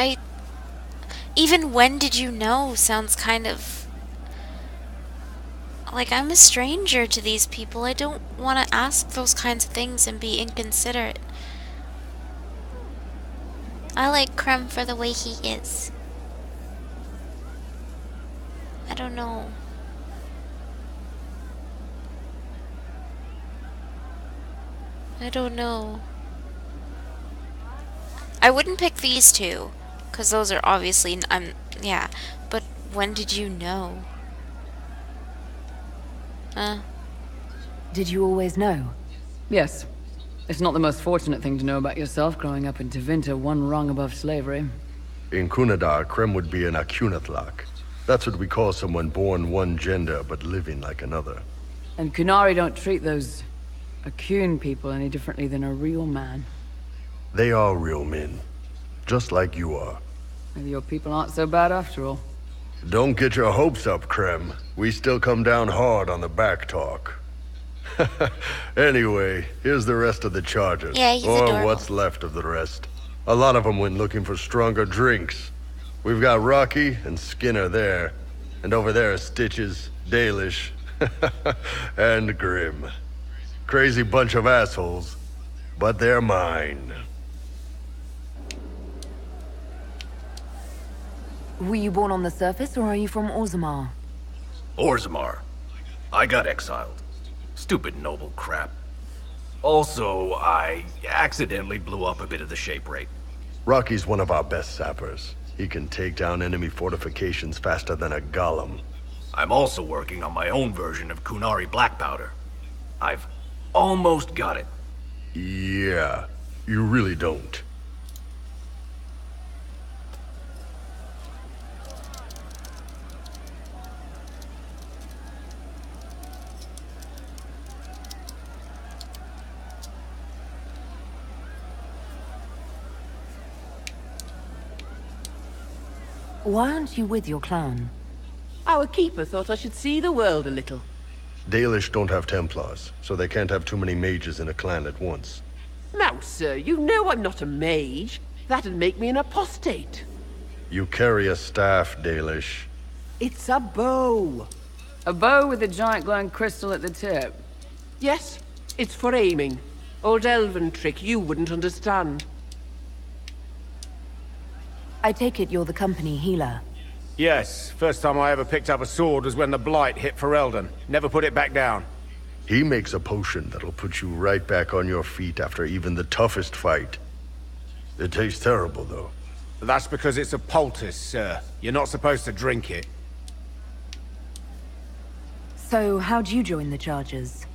I... Even when did you know sounds kind of... Like, I'm a stranger to these people. I don't want to ask those kinds of things and be inconsiderate. I like Krem for the way he is. I don't know. I don't know. I wouldn't pick these two, because those are obviously... yeah, but when did you know? Did you always know? Yes. It's not the most fortunate thing to know about yourself, growing up in Tevinter, one rung above slavery. In Kunadar, Krem would be an Akunatlak. That's what we call someone born one gender, but living like another. And Kunari don't treat those Akun people any differently than a real man. They are real men. Just like you are. Maybe your people aren't so bad after all. Don't get your hopes up, Krem. We still come down hard on the back talk. Anyway, here's the rest of the charges. Yeah, he's or adorable. what's left of the rest. A lot of them went looking for stronger drinks. We've got Rocky and Skinner there. And over there are Stitches, Dalish, and Grim. Crazy bunch of assholes, but they're mine. Were you born on the surface, or are you from Orzammar? Orzammar. I got exiled. Stupid noble crap. Also, I accidentally blew up a bit of the shape rate. Rocky's one of our best sappers. He can take down enemy fortifications faster than a golem. I'm also working on my own version of Kunari black powder. I've almost got it. Yeah, you really don't. Why aren't you with your clan? Our keeper thought I should see the world a little. Dalish don't have Templars, so they can't have too many mages in a clan at once. Now, sir, you know I'm not a mage. That'd make me an apostate. You carry a staff, Dalish. It's a bow. A bow with a giant glowing crystal at the tip. Yes, it's for aiming. Old elven trick you wouldn't understand. I take it you're the company healer. Yes, first time I ever picked up a sword was when the Blight hit Ferelden. Never put it back down. He makes a potion that'll put you right back on your feet after even the toughest fight. It tastes terrible, though. That's because it's a poultice, sir. You're not supposed to drink it. So, how'd you join the Chargers?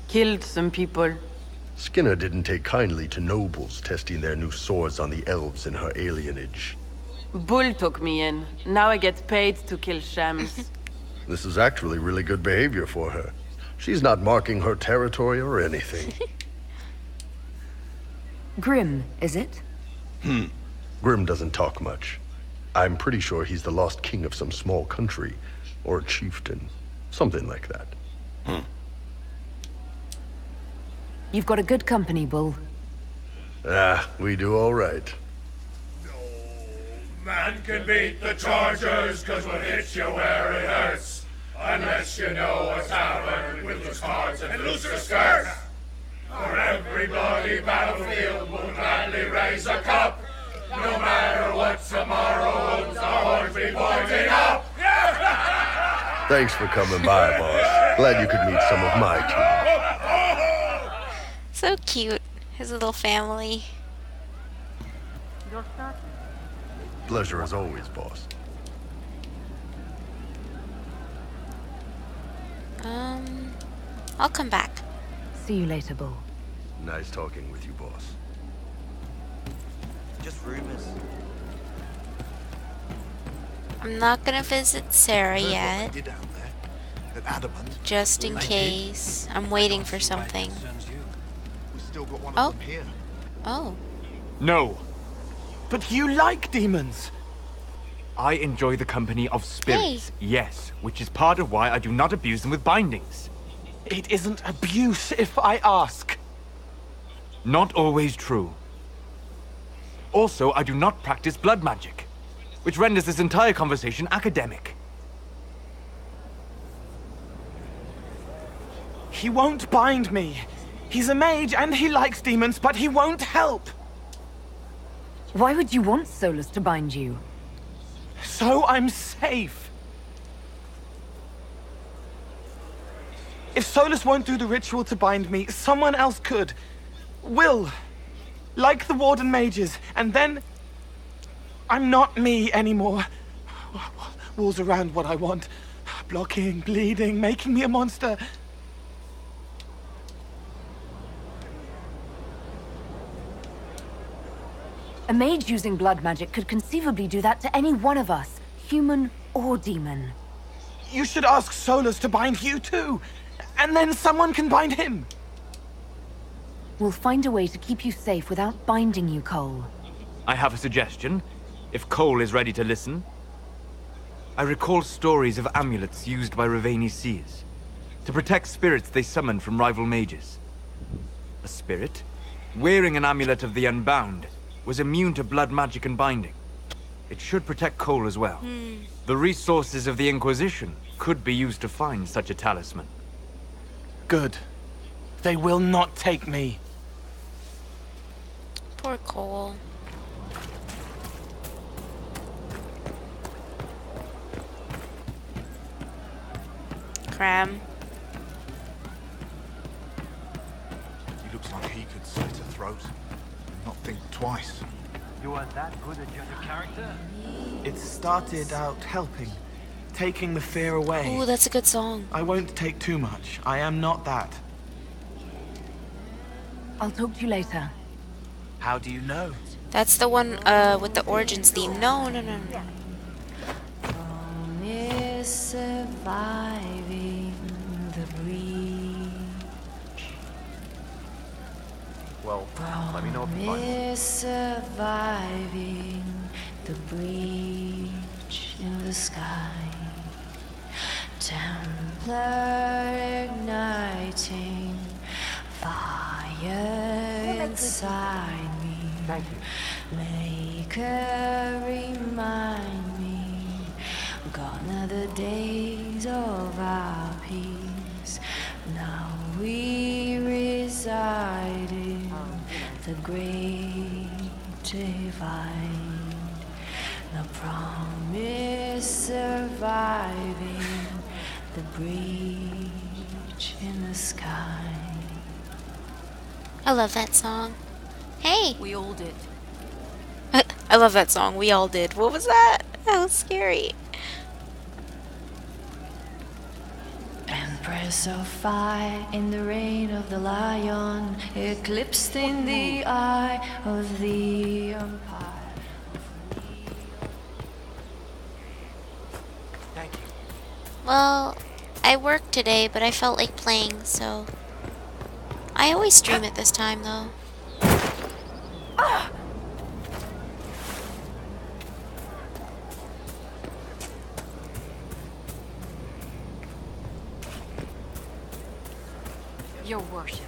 Killed some people. Skinner didn't take kindly to nobles testing their new swords on the elves in her alienage. Bull took me in. Now I get paid to kill shams. This is actually really good behavior for her. She's not marking her territory or anything. Grim, is it? Grim doesn't talk much. I'm pretty sure he's the lost king of some small country, or a chieftain, something like that. You've got a good company, Bull. We do all right. Man can beat the Chargers, cause we'll hit you where it hurts. Unless you know a tavern with loose cards and looser skirts. For every bloody battlefield we'll gladly raise a cup. No matter what tomorrow holds, our horns be pointing up. Thanks for coming by, boss. Glad you could meet some of my team. So cute. His little family. Pleasure as always, boss. I'll come back. See you later, Bull. Nice talking with you, boss. Just rumors. I'm not gonna visit Sarah Heard what yet. they did out there. At Adamant. Just in They case. did. I'm waiting for something. Concerns you. We've still got one Oh. of them here. Oh. No. But you like demons! I enjoy the company of spirits, yes, which is part of why I do not abuse them with bindings. It isn't abuse if I ask. Not always true. Also, I do not practice blood magic. which renders this entire conversation academic. He won't bind me. He's a mage and he likes demons, but he won't help. Why would you want Solus to bind you? So I'm safe. If Solus won't do the ritual to bind me, someone else could. Will. Like the Warden mages, and then I'm not me anymore. Walls around what I want. Blocking, bleeding, making me a monster. A mage using blood magic could conceivably do that to any one of us, human or demon. You should ask Solus to bind you too, and then someone can bind him. We'll find a way to keep you safe without binding you, Cole. I have a suggestion, if Cole is ready to listen. I recall stories of amulets used by Raveni seers to protect spirits they summoned from rival mages. A spirit, wearing an amulet of the Unbound, was immune to blood magic and binding. It should protect Cole as well. The resources of the Inquisition could be used to find such a talisman. Good. They will not take me. Poor Cole. Cram. He looks like he could slit a throat and not think twice. You are that good at your character? It started out helping, taking the fear away. Ooh, that's a good song. I won't take too much. I am not that. I'll talk to you later. How do you know? That's the one with the Origins theme. No. Surviving the breach. Well, let me know if you find it. Surviving the breach in the sky. Templar igniting fire inside me. Thank you. Maker remind me. Gone are the days of our peace. Now we reside in the great divide. The promise surviving the breach in the sky. I love that song. Hey! We all did. I love that song. We all did. What was that? That was scary. Empress of fire in the reign of the lion, eclipsed in the eye of the empire. Thank you. Well, I worked today, but I felt like playing, so I always stream at this time, though. Your worship.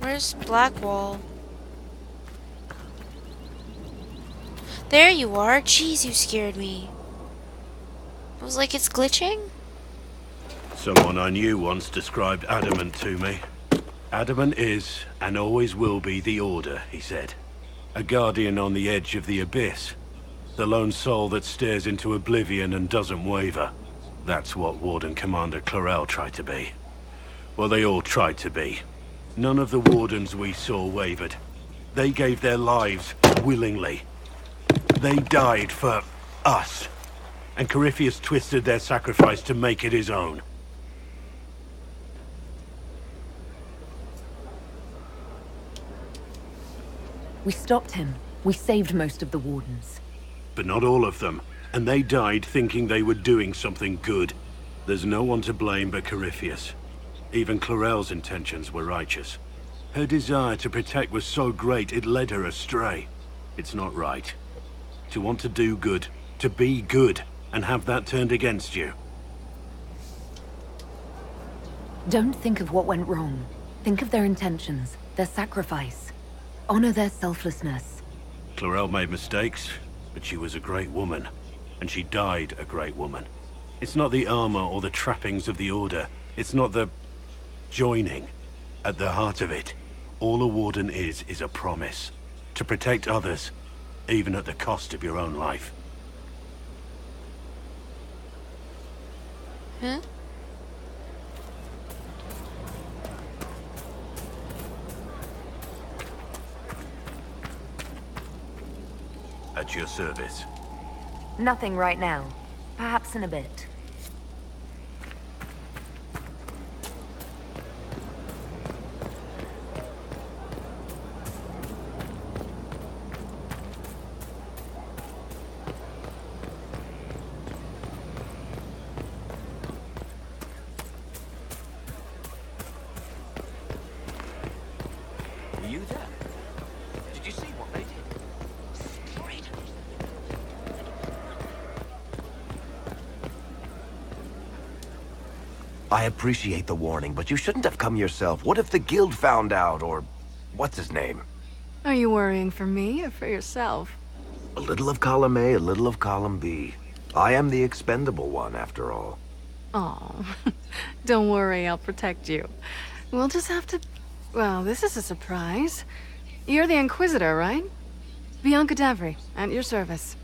Where's Blackwall? There you are. Jeez, you scared me. I was like, it's glitching? Someone I knew once described adamant to me. Adamant is, and always will be, the Order, he said. A guardian on the edge of the abyss. The lone soul that stares into oblivion and doesn't waver. That's what Warden Commander Clarel tried to be. Well, they all tried to be. None of the Wardens we saw wavered. They gave their lives willingly. They died for us. And Corypheus twisted their sacrifice to make it his own. We stopped him. We saved most of the Wardens. But not all of them. And they died thinking they were doing something good. There's no one to blame but Corypheus. Even Clarel's intentions were righteous. Her desire to protect was so great it led her astray. It's not right. To want to do good, to be good, and have that turned against you. Don't think of what went wrong. Think of their intentions, their sacrifice. Honor their selflessness. Chlorel made mistakes, but she was a great woman. And she died a great woman. It's not the armor or the trappings of the Order. It's not the joining. At the heart of it, all a Warden is a promise. To protect others, even at the cost of your own life. Huh? At your service. Nothing right now. Perhaps in a bit. Were you there? Did you see what they did? I appreciate the warning, but you shouldn't have come yourself. What if the guild found out, or what's his name? Are you worrying for me or for yourself? A little of column A, a little of column B. I am the expendable one, after all. Oh, don't worry, I'll protect you. We'll just have to... Well, this is a surprise. You're the Inquisitor, right? Bianca Davry, at your service.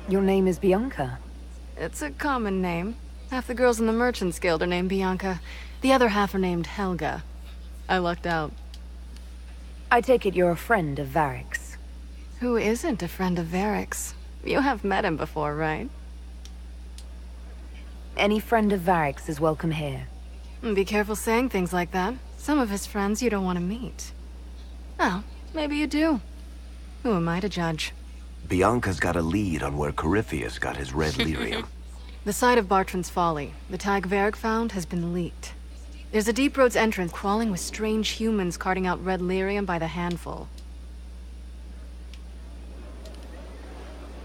Your name is Bianca? It's a common name. Half the girls in the Merchants Guild are named Bianca. The other half are named Helga. I lucked out. I take it you're a friend of Varric's. Who isn't a friend of Varric's? You have met him before, right? Any friend of Varric's is welcome here. Be careful saying things like that. Some of his friends you don't want to meet. Oh, maybe you do. Who am I to judge? Bianca's got a lead on where Corypheus got his red lyrium. The site of Bartran's Folly, the tag Varric found, has been leaked. There's a Deep Roads entrance crawling with strange humans carting out red lyrium by the handful.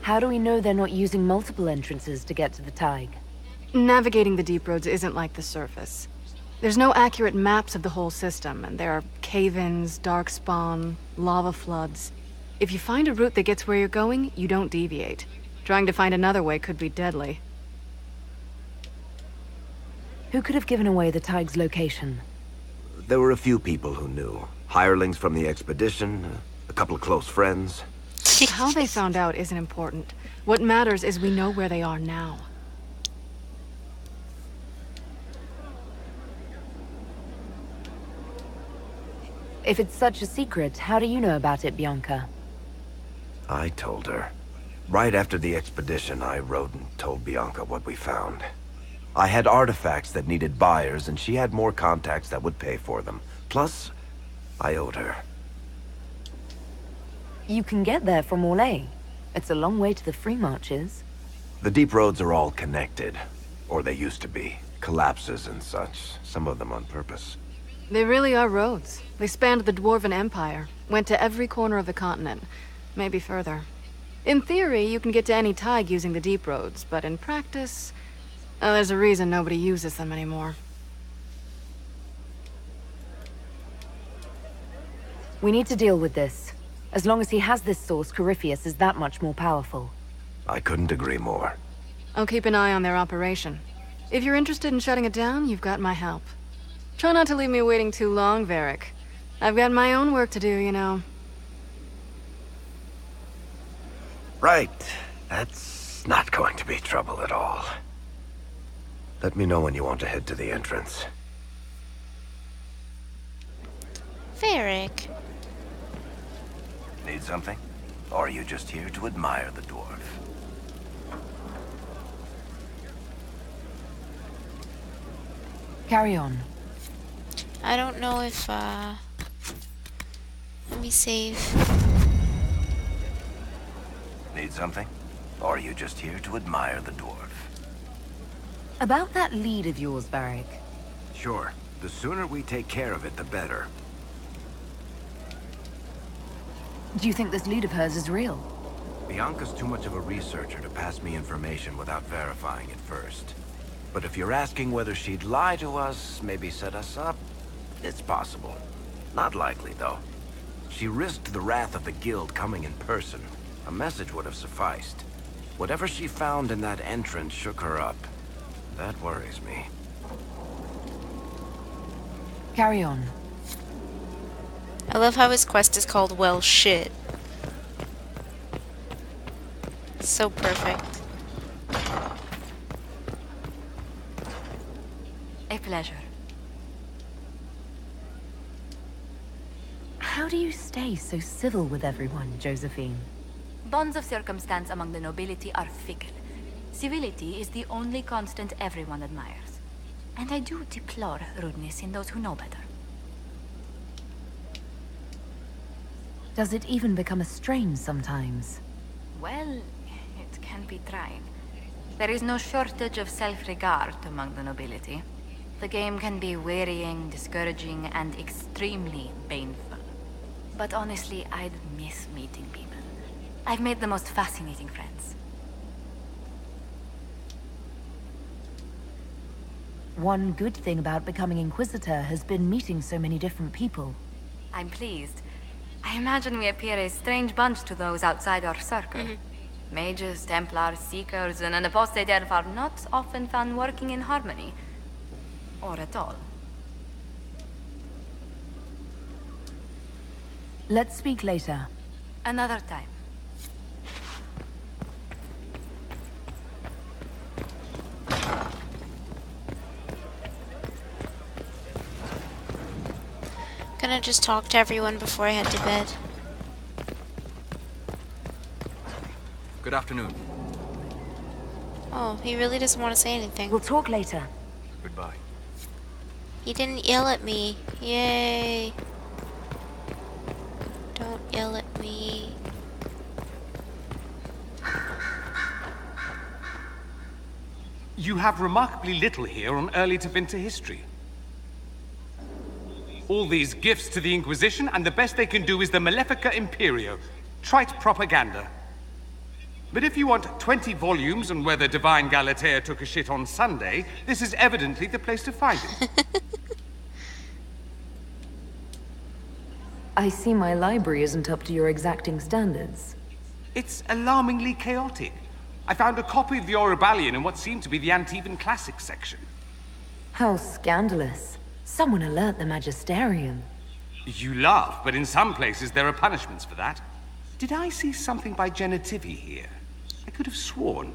How do we know they're not using multiple entrances to get to the Tig? Navigating the Deep Roads isn't like the surface. There's no accurate maps of the whole system, and there are cave-ins, darkspawn, lava floods. If you find a route that gets where you're going, you don't deviate. Trying to find another way could be deadly. Who could have given away the Tig's location? There were a few people who knew. Hirelings from the expedition, a couple of close friends. How they found out isn't important. What matters is we know where they are now. If it's such a secret, how do you know about it, Bianca? I told her. Right after the expedition, I wrote and told Bianca what we found. I had artifacts that needed buyers, and she had more contacts that would pay for them. Plus, I owed her. You can get there from Orlais. It's a long way to the Free Marches. The deep roads are all connected. Or they used to be. Collapses and such. Some of them on purpose. They really are roads. They spanned the Dwarven Empire, went to every corner of the continent, maybe further. In theory, you can get to any Tig using the deep roads, but in practice, there's a reason nobody uses them anymore. We need to deal with this. As long as he has this source, Corypheus is that much more powerful. I couldn't agree more. I'll keep an eye on their operation. If you're interested in shutting it down, you've got my help. Try not to leave me waiting too long, Varric. I've got my own work to do, you know. Right. That's not going to be trouble at all. Let me know when you want to head to the entrance. Varric. Need something? Or are you just here to admire the dwarf? Carry on. I don't know if, let me save. Need something? Or are you just here to admire the dwarf? About that lead of yours, Varric. Sure. The sooner we take care of it, the better. Do you think this lead of hers is real? Bianca's too much of a researcher to pass me information without verifying it first. But if you're asking whether she'd lie to us, maybe set us up, it's possible. Not likely, though. She risked the wrath of the Guild coming in person. A message would have sufficed. Whatever she found in that entrance shook her up. That worries me. Carry on. I love how his quest is called Well Shit. So perfect. A pleasure. How do you stay so civil with everyone, Josephine? Bonds of circumstance among the nobility are fickle. Civility is the only constant everyone admires. And I do deplore rudeness in those who know better. Does it even become a strain sometimes? Well, it can be trying. There is no shortage of self-regard among the nobility. The game can be wearying, discouraging, and extremely painful. But honestly, I'd miss meeting people. I've made the most fascinating friends. One good thing about becoming Inquisitor has been meeting so many different people. I'm pleased. I imagine we appear a strange bunch to those outside our circle. Mages, Templars, Seekers, and an apostate elf are not often found working in harmony. Or at all. Let's speak later. Another time. Gonna just talk to everyone before I head to bed. Good afternoon. Oh, he really doesn't want to say anything. We'll talk later. Goodbye. He didn't yell at me. Yay. Don't yell at me. You have remarkably little here on early Tevinter history. All these gifts to the Inquisition, and the best they can do is the Malefica Imperio. Trite propaganda. But if you want 20 volumes on whether Divine Galatea took a shit on Sunday, this is evidently the place to find it. I see my library isn't up to your exacting standards. It's alarmingly chaotic. I found a copy of the Oribalian in what seemed to be the Antivan Classics section. How scandalous. Someone alert the Magisterium. You laugh, but in some places there are punishments for that. Did I see something by Genitivi here? I could have sworn.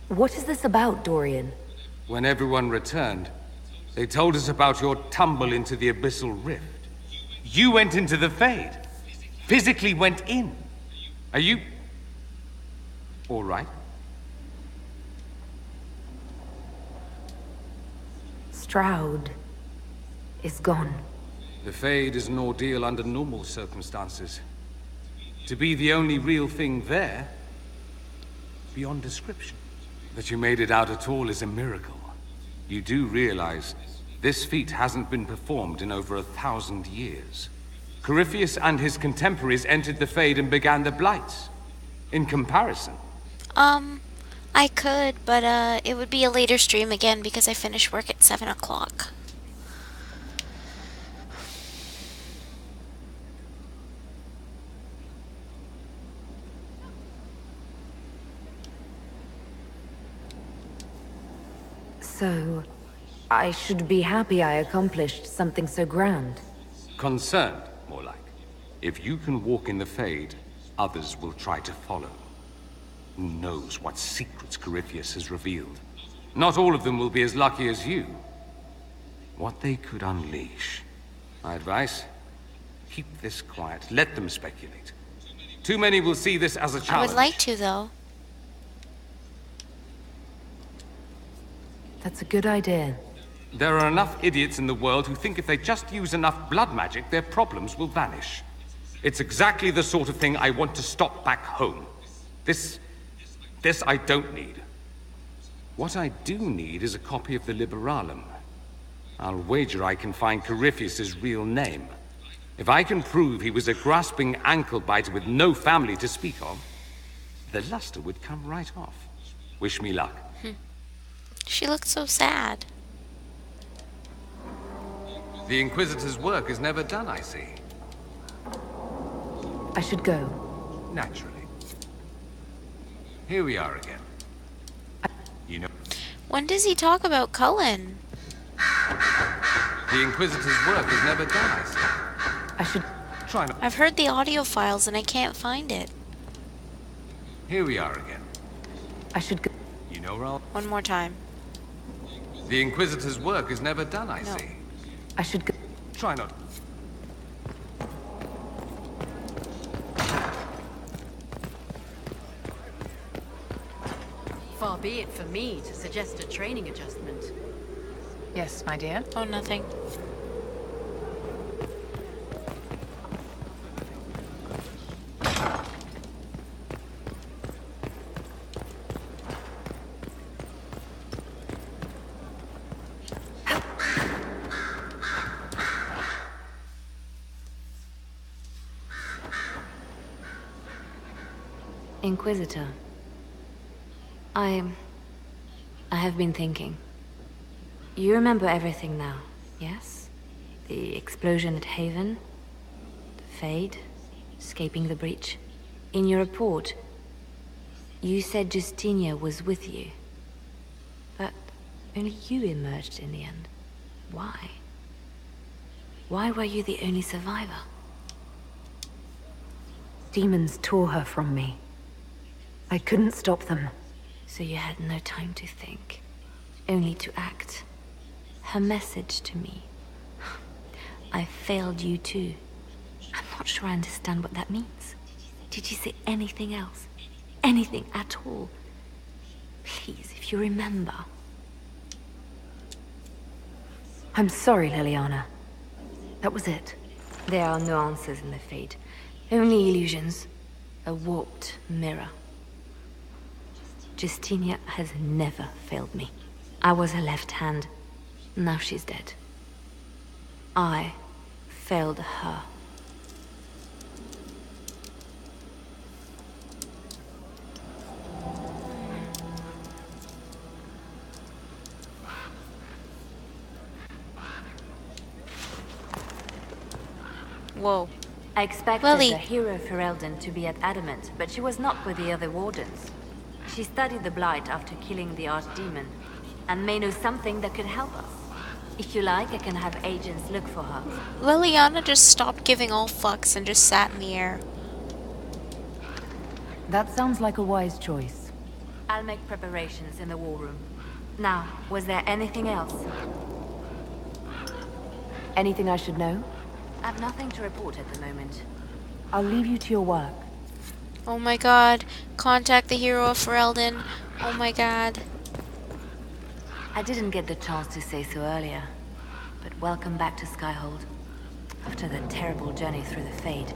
What is this about, Dorian? When everyone returned, they told us about your tumble into the Abyssal Rift. You went into the Fade. Physically went in. Are you... all right? Stroud is gone. The Fade is an ordeal under normal circumstances. To be the only real thing there, beyond description. That you made it out at all is a miracle. You do realize this feat hasn't been performed in over 1,000 years. Corypheus and his contemporaries entered the Fade and began the Blights. In comparison. I could, but it would be a later stream again because I finish work at 7 o'clock. So, I should be happy I accomplished something so grand. Concerned, more like. If you can walk in the Fade, others will try to follow. Who knows what secrets Corypheus has revealed? Not all of them will be as lucky as you. What they could unleash. My advice? Keep this quiet. Let them speculate. Too many will see this as a challenge. I would like to, though. That's a good idea. There are enough idiots in the world who think if they just use enough blood magic, their problems will vanish. It's exactly the sort of thing I want to stop back home. This I don't need. What I do need is a copy of the Liberalum. I'll wager I can find Corypheus's real name. If I can prove he was a grasping ankle-biter with no family to speak of, the luster would come right off. Wish me luck. She looked so sad. The Inquisitor's work is never done, I see. I should go. Naturally. Here we are again. You know... When does he talk about Cullen? The Inquisitor's work is never done, I see. I should... Try not... I've heard the audio files and I can't find it. Here we are again. I should go... You know, Ralph? One more time. The Inquisitor's work is never done, I No. see. I should go... Try not... Far be it for me to suggest a training adjustment. Yes, my dear? Oh, nothing. Inquisitor. I have been thinking. You remember everything now, yes? The explosion at Haven, the Fade, escaping the breach. In your report, you said Justinia was with you. But only you emerged in the end. Why? Why were you the only survivor? Demons tore her from me. I couldn't stop them. So you had no time to think, only to act. Her message to me. I failed you too. I'm not sure I understand what that means. Did you say anything else? Anything at all? Please, if you remember. I'm sorry, Liliana. That was it. There are no answers in the Fade. Only illusions. A warped mirror. Justinia has never failed me. I was her left hand. Now she's dead. I failed her. Whoa. I expected Lily. the hero Ferelden to be at Adamant, but she was not with the other wardens. She studied the Blight after killing the Archdemon, and may know something that could help us. If you like, I can have agents look for her. Liliana just stopped giving all fucks and just sat in the air. That sounds like a wise choice. I'll make preparations in the war room. Now, was there anything else? Anything I should know? I've nothing to report at the moment. I'll leave you to your work. Oh my god. Contact the hero of Ferelden. Oh my god. I didn't get the chance to say so earlier, but welcome back to Skyhold. After the terrible journey through the Fade,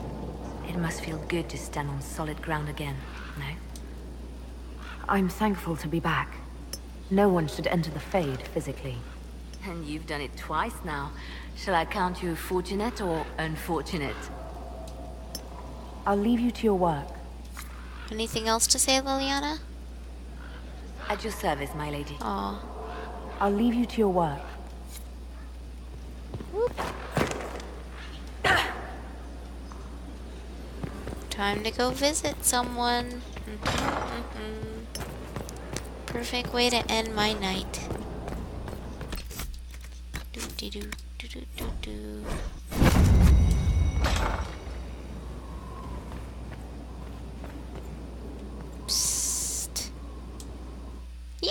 it must feel good to stand on solid ground again, no? I'm thankful to be back. No one should enter the Fade physically. And you've done it twice now. Shall I count you fortunate or unfortunate? I'll leave you to your work. Anything else to say, Liliana? At your service, my lady. Aw. I'll leave you to your work. Time to go visit someone. Perfect way to end my night. Do. Psst. Yay!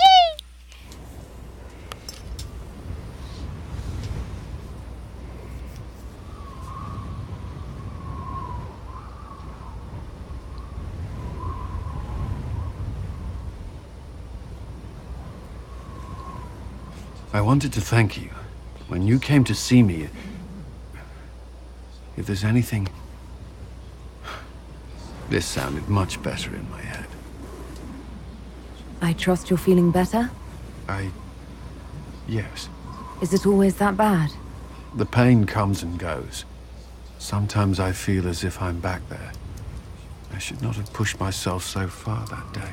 I wanted to thank you. When you came to see me, if there's anything... This sounded much better in my head. I trust you're feeling better? Yes. Is it always that bad? The pain comes and goes. Sometimes I feel as if I'm back there. I should not have pushed myself so far that day.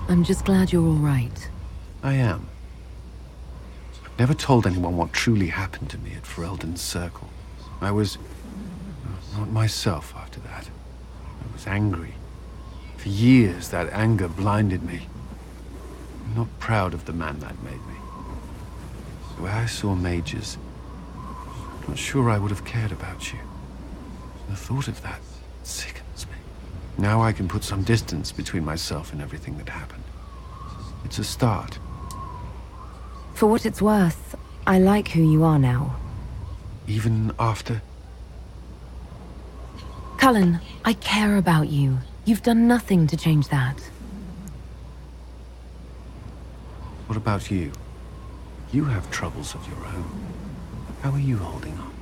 I'm just glad you're all right. I am. I've never told anyone what truly happened to me at Ferelden's Circle. I was not myself after that. I was angry. For years, that anger blinded me. I'm not proud of the man that made me. The way I saw mages, I'm not sure I would have cared about you. The thought of that sickens me. Now I can put some distance between myself and everything that happened. It's a start. For what it's worth, I like who you are now. Even after? Cullen, I care about you. You've done nothing to change that. What about you? You have troubles of your own. How are you holding on?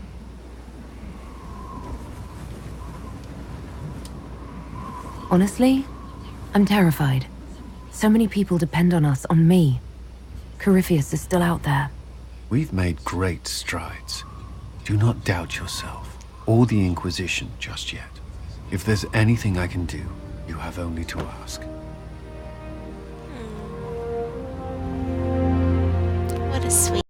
Honestly, I'm terrified. So many people depend on us, on me. Corypheus is still out there. We've made great strides. Do not doubt yourself, or the Inquisition just yet. If there's anything I can do, you have only to ask. What a sweet